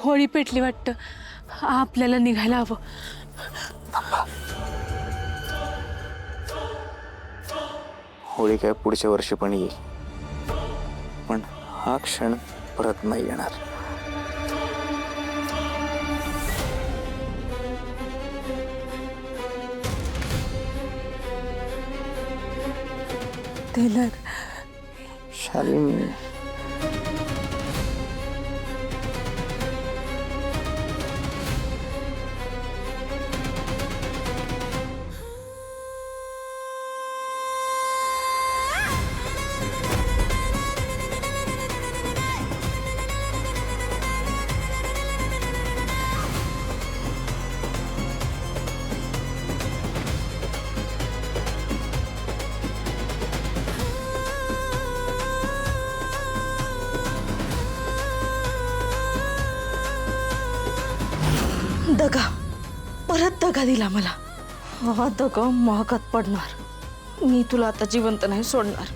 होळी पेटली वाटतं. आपल्याला निघायला हवं. होळी काय पुढच्या वर्षी पण येईल, पण हा क्षण परत नाही येणार. टेलर, शालिनी, दगा, परत दगा दिला मला. हा दगा महागात पडणार. मी तुला आता जिवंत नाही सोडणार.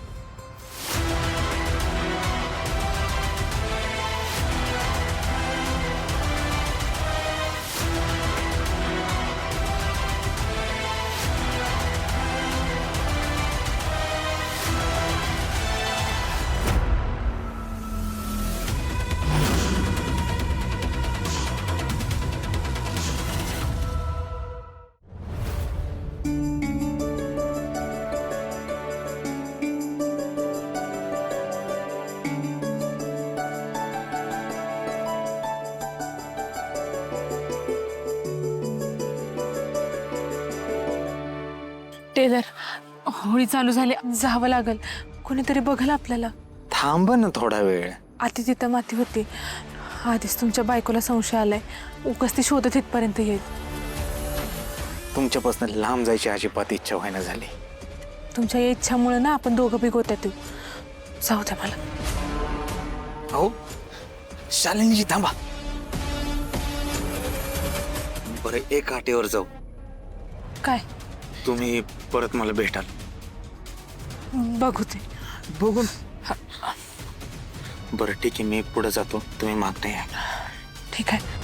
टेलर, होळी चालू झाली, जावं लागल. कोणीतरी बघल आपल्याला. थांब ना थोडा वेळ. आधी तिथं माती होती. आधीच तुमच्या बायकोला संशय आलाय. उगाच ती शोधत इथपर्यंत येईल. तुमच्यापासून लांब जायची अजिबात इच्छा व्हायला झाली. तुमच्या या इच्छामुळे ना आपण दोघं बी गोत्यात येऊ. जाऊ द्या मला. अहो शालिनीजी थांबा. बरं एक आटेवर जाऊ. काय? तुम्ही परत मला भेटाल. बघू ते. बघून बरं ठीक आहे, मी पुढे जातो, तुम्ही मागता या. ठीक आहे.